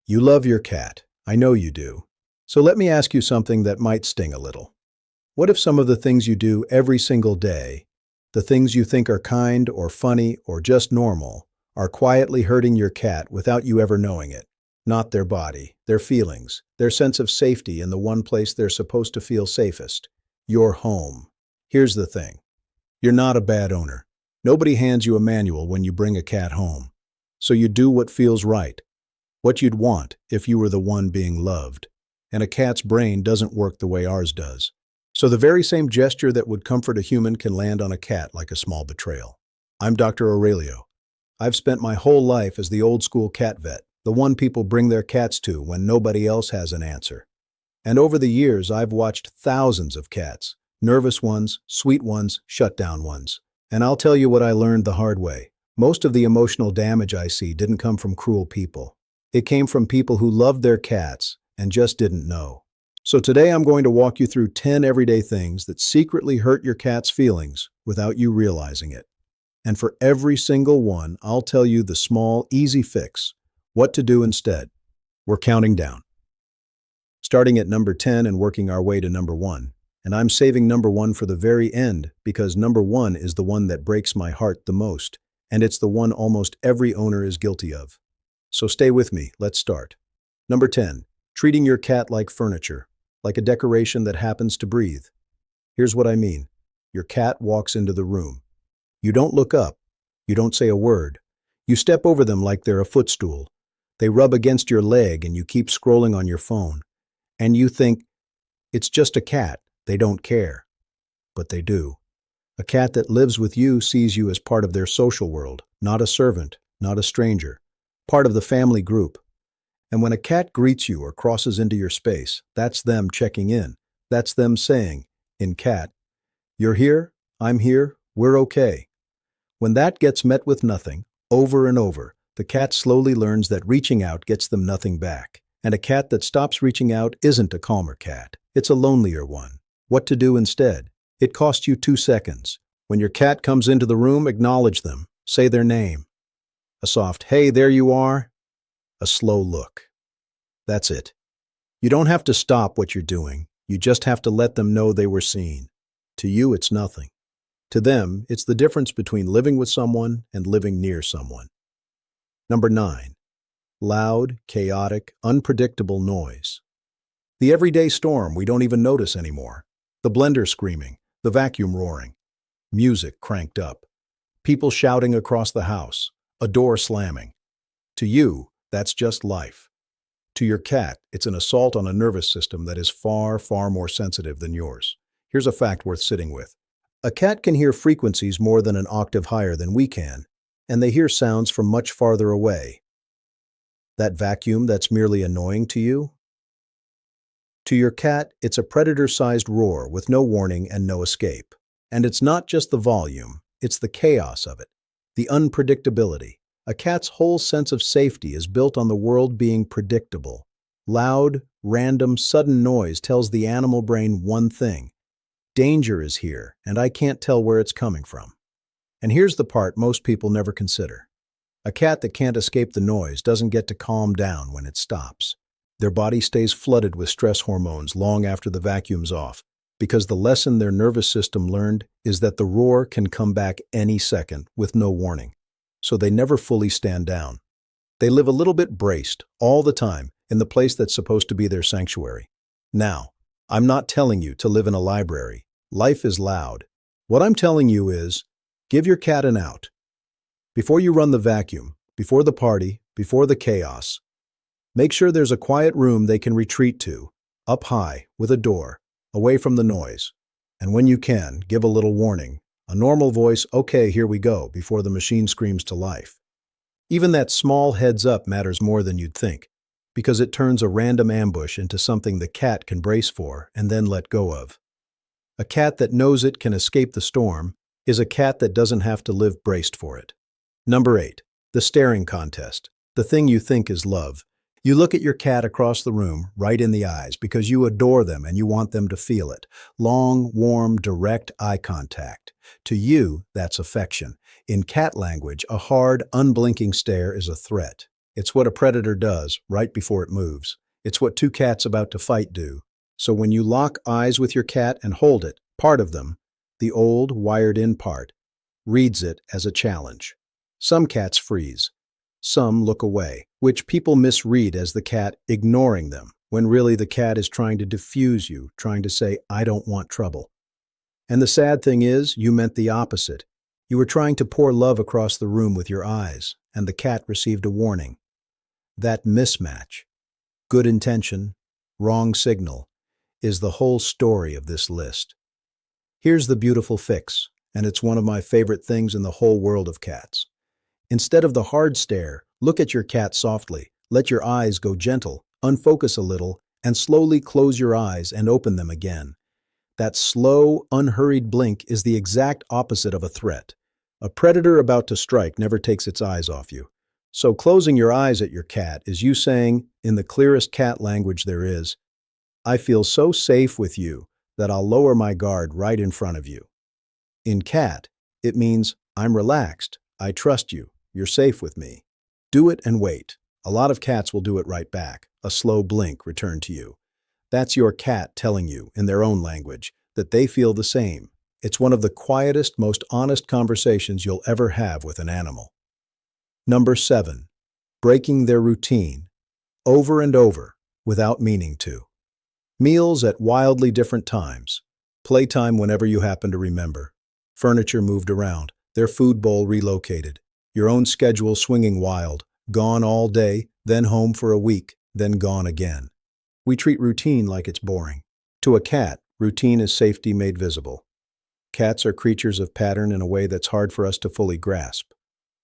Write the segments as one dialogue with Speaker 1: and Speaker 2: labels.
Speaker 1: You love your cat. I know you do. So let me ask you something that might sting a little. What if some of the things you do every single day, the things you think are kind or funny or just normal, are quietly hurting your cat without you ever knowing it? Not their body, their feelings, their sense of safety in the one place they're supposed to feel safest, your home. Here's the thing. You're not a bad owner. Nobody hands you a manual when you bring a cat home. So you do what feels right, what you'd want if you were the one being loved. And a cat's brain doesn't work the way ours does. So the very same gesture that would comfort a human can land on a cat like a small betrayal. I'm Dr. Aurelio. I've spent my whole life as the old-school cat vet, the one people bring their cats to when nobody else has an answer. And over the years, I've watched thousands of cats, nervous ones, sweet ones, shut-down ones. And I'll tell you what I learned the hard way. Most of the emotional damage I see didn't come from cruel people. It came from people who loved their cats and just didn't know. So today I'm going to walk you through 10 everyday things that secretly hurt your cat's feelings without you realizing it. And for every single one, I'll tell you the small, easy fix, what to do instead. We're counting down. Starting at number 10 and working our way to number 1. And I'm saving number 1 for the very end because number 1 is the one that breaks my heart the most, and it's the one almost every owner is guilty of. So stay with me, let's start. Number 10, treating your cat like furniture, like a decoration that happens to breathe. Here's what I mean. Your cat walks into the room. You don't look up. You don't say a word. You step over them like they're a footstool. They rub against your leg and you keep scrolling on your phone. And you think, it's just a cat. They don't care. But they do. A cat that lives with you sees you as part of their social world, not a servant, not a stranger, part of the family group. And when a cat greets you or crosses into your space, that's them checking in. That's them saying, in cat, you're here, I'm here, we're okay. When that gets met with nothing, over and over, the cat slowly learns that reaching out gets them nothing back. And a cat that stops reaching out isn't a calmer cat. It's a lonelier one. What to do instead? It costs you 2 seconds. When your cat comes into the room, acknowledge them. Say their name. A soft, hey, there you are. A slow look. That's it. You don't have to stop what you're doing. You just have to let them know they were seen. To you, it's nothing. To them, it's the difference between living with someone and living near someone. Number 9. Loud, chaotic, unpredictable noise. The everyday storm we don't even notice anymore. The blender screaming, the vacuum roaring, music cranked up, people shouting across the house, a door slamming. To you, that's just life. To your cat, it's an assault on a nervous system that is far, far more sensitive than yours. Here's a fact worth sitting with. A cat can hear frequencies more than an octave higher than we can, and they hear sounds from much farther away. That vacuum that's merely annoying to you? To your cat, it's a predator-sized roar with no warning and no escape. And it's not just the volume, it's the chaos of it, the unpredictability. A cat's whole sense of safety is built on the world being predictable. Loud, random, sudden noise tells the animal brain one thing. Danger is here, and I can't tell where it's coming from. And here's the part most people never consider. A cat that can't escape the noise doesn't get to calm down when it stops. Their body stays flooded with stress hormones long after the vacuum's off, because the lesson their nervous system learned is that the roar can come back any second with no warning. So they never fully stand down. They live a little bit braced all the time in the place that's supposed to be their sanctuary. Now, I'm not telling you to live in a library. Life is loud. What I'm telling you is, give your cat an out. Before you run the vacuum, before the party, before the chaos, make sure there's a quiet room they can retreat to, up high, with a door, away from the noise. And when you can, give a little warning. A normal voice, okay, here we go, before the machine screams to life. Even that small heads up matters more than you'd think, because it turns a random ambush into something the cat can brace for and then let go of. A cat that knows it can escape the storm is a cat that doesn't have to live braced for it. Number 8, the staring contest, the thing you think is love. You look at your cat across the room, right in the eyes, because you adore them and you want them to feel it. Long, warm, direct eye contact. To you, that's affection. In cat language, a hard, unblinking stare is a threat. It's what a predator does right before it moves. It's what two cats about to fight do. So when you lock eyes with your cat and hold it, part of them, the old, wired-in part, reads it as a challenge. Some cats freeze. Some look away, which people misread as the cat ignoring them, when really the cat is trying to diffuse you, trying to say, "I don't want trouble." And the sad thing is, you meant the opposite. You were trying to pour love across the room with your eyes, and the cat received a warning. That mismatch, good intention, wrong signal, is the whole story of this list. Here's the beautiful fix, and it's one of my favorite things in the whole world of cats. Instead of the hard stare, look at your cat softly, let your eyes go gentle, unfocus a little, and slowly close your eyes and open them again. That slow, unhurried blink is the exact opposite of a threat. A predator about to strike never takes its eyes off you. So closing your eyes at your cat is you saying, in the clearest cat language there is, "I feel so safe with you that I'll lower my guard right in front of you." In cat, it means, "I'm relaxed, I trust you, you're safe with me." Do it and wait. A lot of cats will do it right back, a slow blink returned to you. That's your cat telling you, in their own language, that they feel the same. It's one of the quietest, most honest conversations you'll ever have with an animal. Number 7. Breaking their routine, over and over, without meaning to. Meals at wildly different times. Playtime whenever you happen to remember. Furniture moved around, their food bowl relocated. Your own schedule swinging wild, gone all day, then home for a week, then gone again. We treat routine like it's boring. To a cat, routine is safety made visible. Cats are creatures of pattern in a way that's hard for us to fully grasp.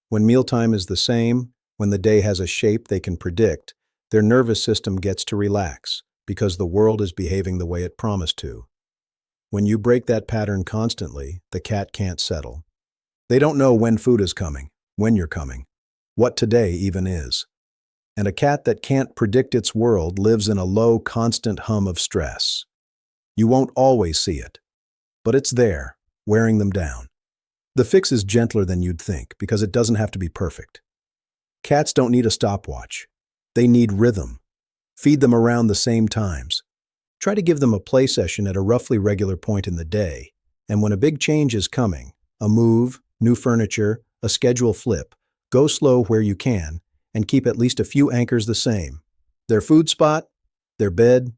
Speaker 1: When mealtime is the same, when the day has a shape they can predict, their nervous system gets to relax because the world is behaving the way it promised to. When you break that pattern constantly, the cat can't settle. They don't know when food is coming, when you're coming, what today even is. And a cat that can't predict its world lives in a low, constant hum of stress. You won't always see it, but it's there, wearing them down. The fix is gentler than you'd think because it doesn't have to be perfect. Cats don't need a stopwatch. They need rhythm. Feed them around the same times. Try to give them a play session at a roughly regular point in the day, and when a big change is coming, a move, new furniture, a schedule flip, go slow where you can, and keep at least a few anchors the same. Their food spot, their bed,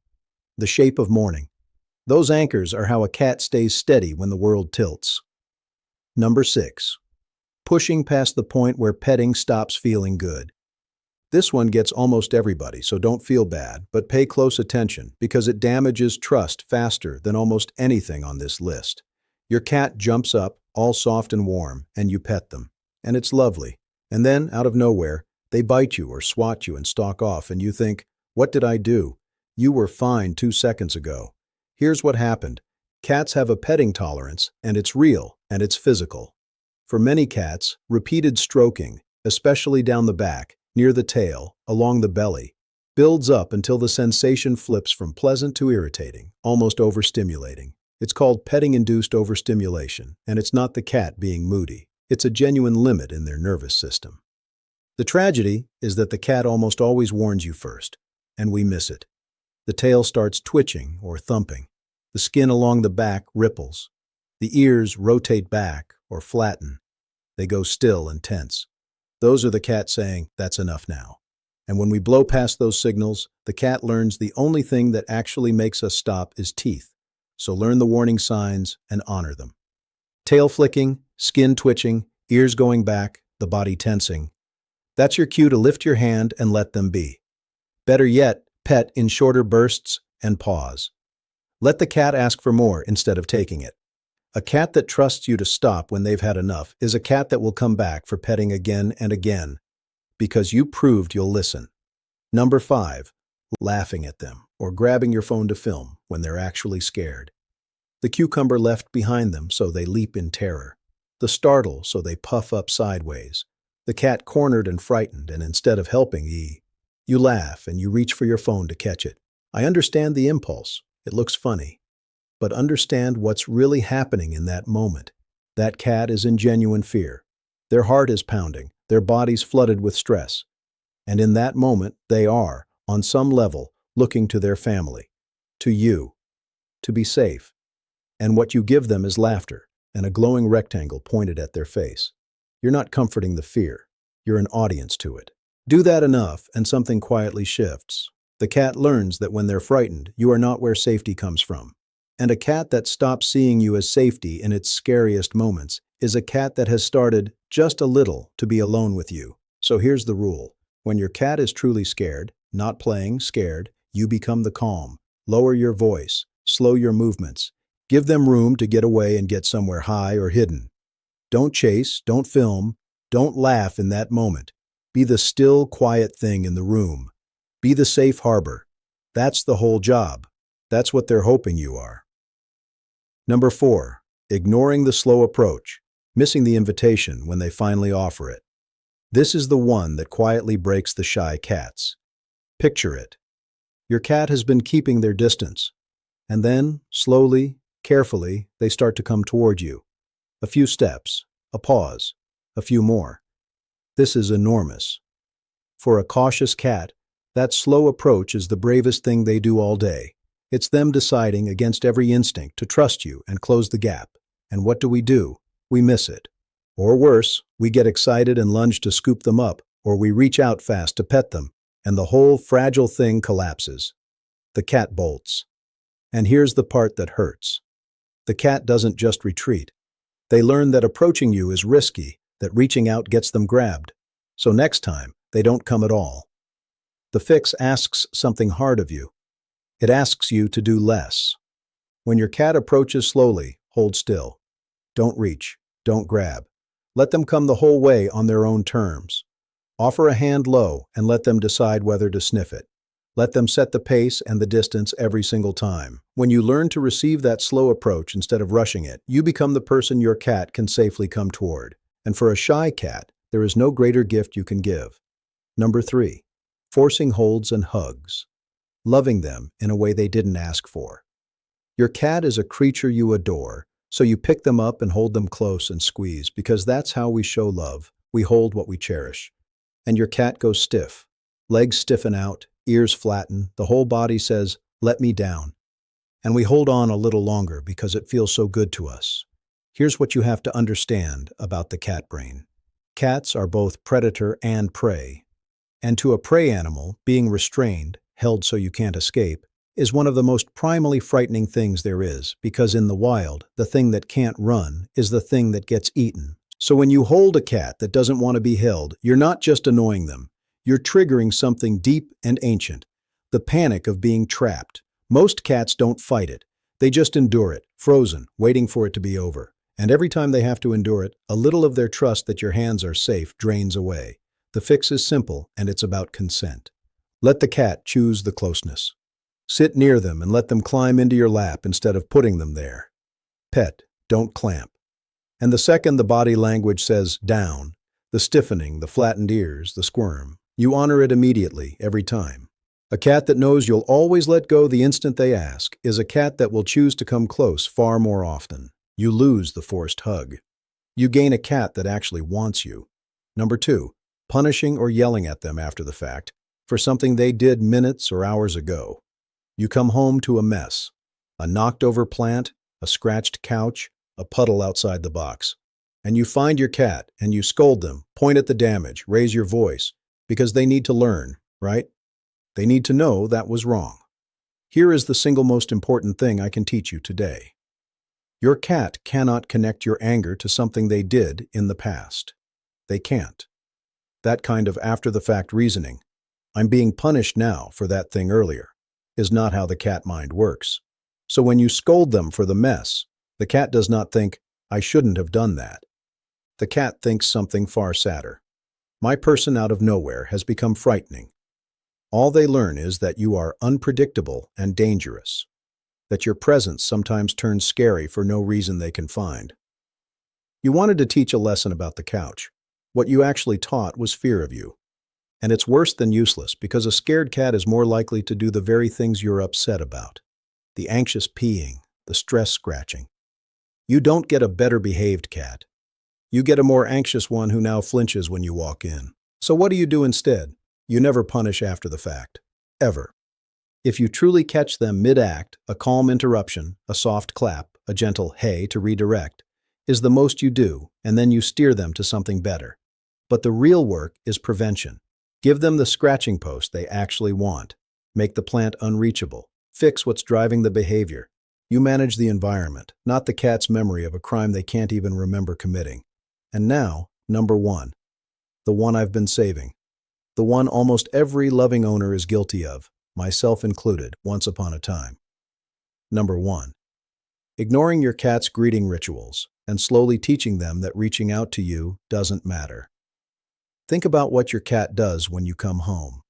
Speaker 1: the shape of morning. Those anchors are how a cat stays steady when the world tilts. Number 6. Pushing past the point where petting stops feeling good. This one gets almost everybody, so don't feel bad, but pay close attention because it damages trust faster than almost anything on this list. Your cat jumps up, all soft and warm, and you pet them. And it's lovely. And then, out of nowhere, they bite you or swat you and stalk off, and you think, "What did I do? You were fine 2 seconds ago." Here's what happened. Cats have a petting tolerance, and it's real, and it's physical. For many cats, repeated stroking, especially down the back, near the tail, along the belly, builds up until the sensation flips from pleasant to irritating, almost overstimulating. It's called petting-induced overstimulation, and it's not the cat being moody. It's a genuine limit in their nervous system. The tragedy is that the cat almost always warns you first, and we miss it. The tail starts twitching or thumping. The skin along the back ripples. The ears rotate back or flatten. They go still and tense. Those are the cat saying, "That's enough now." And when we blow past those signals, the cat learns the only thing that actually makes us stop is teeth. So learn the warning signs and honor them. Tail flicking, skin twitching, ears going back, the body tensing. That's your cue to lift your hand and let them be. Better yet, pet in shorter bursts and pause. Let the cat ask for more instead of taking it. A cat that trusts you to stop when they've had enough is a cat that will come back for petting again and again, because you proved you'll listen. Number 5, laughing at them or grabbing your phone to film when they're actually scared. The cucumber left behind them so they leap in terror. The startle so they puff up sideways. The cat cornered and frightened, and instead of helping, you laugh and you reach for your phone to catch it. I understand the impulse. It looks funny. But understand what's really happening in that moment. That cat is in genuine fear. Their heart is pounding, their body's flooded with stress. And in that moment, they are, on some level, looking to their family, to you, to be safe. And what you give them is laughter and a glowing rectangle pointed at their face. You're not comforting the fear. You're an audience to it. Do that enough, and something quietly shifts. The cat learns that when they're frightened, you are not where safety comes from. And a cat that stops seeing you as safety in its scariest moments is a cat that has started, just a little, to be alone with you. So here's the rule. When your cat is truly scared, not playing, scared, you become the calm. Lower your voice. Slow your movements. Give them room to get away and get somewhere high or hidden. Don't chase, don't film, don't laugh in that moment. Be the still, quiet thing in the room. Be the safe harbor. That's the whole job. That's what they're hoping you are. Number 4, ignoring the slow approach, missing the invitation when they finally offer it. This is the one that quietly breaks the shy cats. Picture it. Your cat has been keeping their distance, and then, slowly, carefully, they start to come toward you. A few steps, a pause, a few more. This is enormous. For a cautious cat, that slow approach is the bravest thing they do all day. It's them deciding against every instinct to trust you and close the gap. And what do? We miss it. Or worse, we get excited and lunge to scoop them up, or we reach out fast to pet them, and the whole fragile thing collapses. The cat bolts. And here's the part that hurts. The cat doesn't just retreat. They learn that approaching you is risky, that reaching out gets them grabbed. So next time, they don't come at all. The fix asks something hard of you. It asks you to do less. When your cat approaches slowly, hold still. Don't reach. Don't grab. Let them come the whole way on their own terms. Offer a hand low and let them decide whether to sniff it. Let them set the pace and the distance every single time. When you learn to receive that slow approach instead of rushing it, you become the person your cat can safely come toward. And for a shy cat, there is no greater gift you can give. Number 3, forcing holds and hugs. Loving them in a way they didn't ask for. Your cat is a creature you adore, so you pick them up and hold them close and squeeze, because that's how we show love. We hold what we cherish. And your cat goes stiff. Legs stiffen out, ears flatten, the whole body says, "Let me down." And we hold on a little longer because it feels so good to us. Here's what you have to understand about the cat brain. Cats are both predator and prey. And to a prey animal, being restrained, held so you can't escape, is one of the most primally frightening things there is, because in the wild, the thing that can't run is the thing that gets eaten. So when you hold a cat that doesn't want to be held, you're not just annoying them. You're triggering something deep and ancient, the panic of being trapped. Most cats don't fight it. They just endure it, frozen, waiting for it to be over. And every time they have to endure it, a little of their trust that your hands are safe drains away. The fix is simple, and it's about consent. Let the cat choose the closeness. Sit near them and let them climb into your lap instead of putting them there. Pet, don't clamp. And the second the body language says down, the stiffening, the flattened ears, the squirm, you honor it immediately, every time. A cat that knows you'll always let go the instant they ask is a cat that will choose to come close far more often. You lose the forced hug. You gain a cat that actually wants you. Number 2, punishing or yelling at them after the fact for something they did minutes or hours ago. You come home to a mess, a knocked-over plant, a scratched couch, a puddle outside the box. And you find your cat and you scold them, point at the damage, raise your voice, because they need to learn, right? They need to know that was wrong. Here is the single most important thing I can teach you today. Your cat cannot connect your anger to something they did in the past. They can't. That kind of after-the-fact reasoning, "I'm being punished now for that thing earlier," is not how the cat mind works. So when you scold them for the mess, the cat does not think, "I shouldn't have done that." The cat thinks something far sadder. "My person out of nowhere has become frightening." All they learn is that you are unpredictable and dangerous, that your presence sometimes turns scary for no reason they can find. You wanted to teach a lesson about the couch. What you actually taught was fear of you. And it's worse than useless, because a scared cat is more likely to do the very things you're upset about. The anxious peeing, the stress scratching. You don't get a better behaved cat. You get a more anxious one who now flinches when you walk in. So what do you do instead? You never punish after the fact. Ever. If you truly catch them mid-act, a calm interruption, a soft clap, a gentle hey to redirect, is the most you do, and then you steer them to something better. But the real work is prevention. Give them the scratching post they actually want. Make the plant unreachable. Fix what's driving the behavior. You manage the environment, not the cat's memory of a crime they can't even remember committing. And now, number one. The one I've been saving. The one almost every loving owner is guilty of, myself included, once upon a time. Number one. Ignoring your cat's greeting rituals and slowly teaching them that reaching out to you doesn't matter. Think about what your cat does when you come home.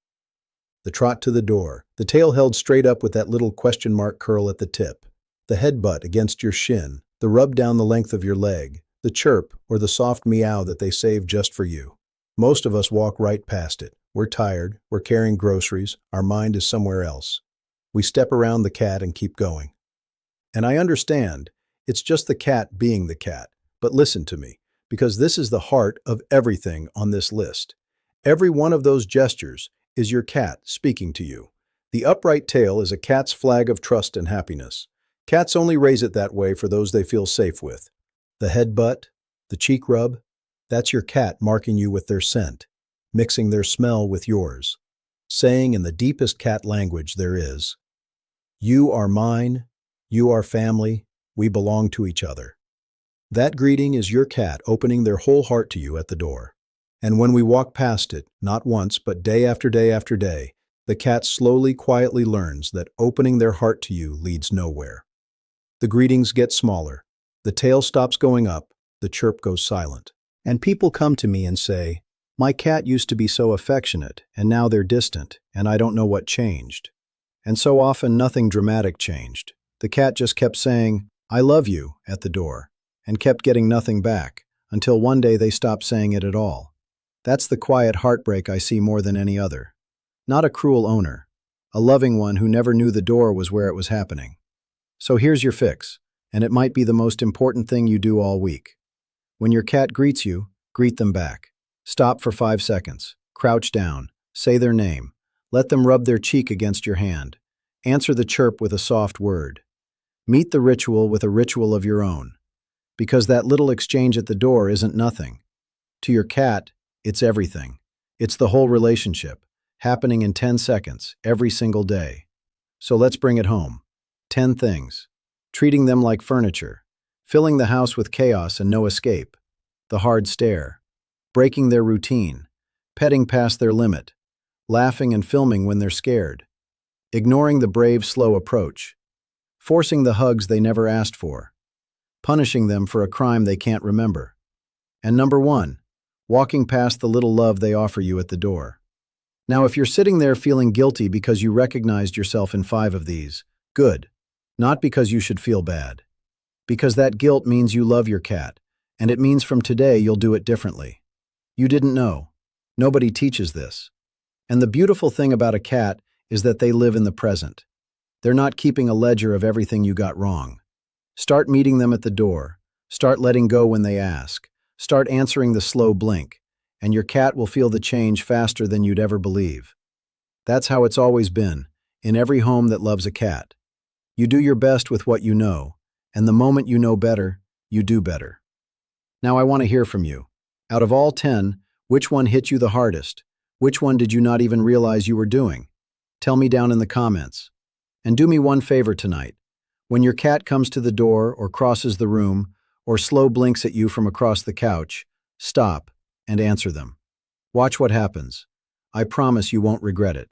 Speaker 1: The trot to the door, the tail held straight up with that little question mark curl at the tip, the headbutt against your shin, the rub down the length of your leg, the chirp or the soft meow that they save just for you. Most of us walk right past it. We're tired, we're carrying groceries, our mind is somewhere else. We step around the cat and keep going. And I understand, it's just the cat being the cat, but listen to me, because this is the heart of everything on this list. Every one of those gestures is your cat speaking to you. The upright tail is a cat's flag of trust and happiness. Cats only raise it that way for those they feel safe with. The headbutt, the cheek rub, that's your cat marking you with their scent, mixing their smell with yours, saying in the deepest cat language there is, "You are mine, you are family, we belong to each other." That greeting is your cat opening their whole heart to you at the door. And when we walk past it, not once, but day after day after day, the cat slowly, quietly learns that opening their heart to you leads nowhere. The greetings get smaller, the tail stops going up, the chirp goes silent. And people come to me and say, "My cat used to be so affectionate, and now they're distant, and I don't know what changed." And so often nothing dramatic changed. The cat just kept saying, "I love you," at the door, and kept getting nothing back, until one day they stopped saying it at all. That's the quiet heartbreak I see more than any other. Not a cruel owner, a loving one who never knew the door was where it was happening. So here's your fix, and it might be the most important thing you do all week. When your cat greets you, greet them back. Stop for 5 seconds. Crouch down. Say their name. Let them rub their cheek against your hand. Answer the chirp with a soft word. Meet the ritual with a ritual of your own. Because that little exchange at the door isn't nothing. To your cat, it's everything. It's the whole relationship, happening in 10 seconds, every single day. So let's bring it home. 10 things. Treating them like furniture. Filling the house with chaos and no escape. The hard stare. Breaking their routine. Petting past their limit. Laughing and filming when they're scared. Ignoring the brave, slow approach. Forcing the hugs they never asked for. Punishing them for a crime they can't remember. And number one, walking past the little love they offer you at the door. Now, if you're sitting there feeling guilty because you recognized yourself in 5 of these, good. Not because you should feel bad. Because that guilt means you love your cat, and it means from today you'll do it differently. You didn't know. Nobody teaches this. And the beautiful thing about a cat is that they live in the present. They're not keeping a ledger of everything you got wrong. Start meeting them at the door. Start letting go when they ask. Start answering the slow blink, and your cat will feel the change faster than you'd ever believe. That's how it's always been, in every home that loves a cat. You do your best with what you know, and the moment you know better, you do better. Now I want to hear from you. Out of all 10, which one hit you the hardest? Which one did you not even realize you were doing? Tell me down in the comments. And do me one favor tonight. When your cat comes to the door or crosses the room or slow blinks at you from across the couch, stop and answer them. Watch what happens. I promise you won't regret it.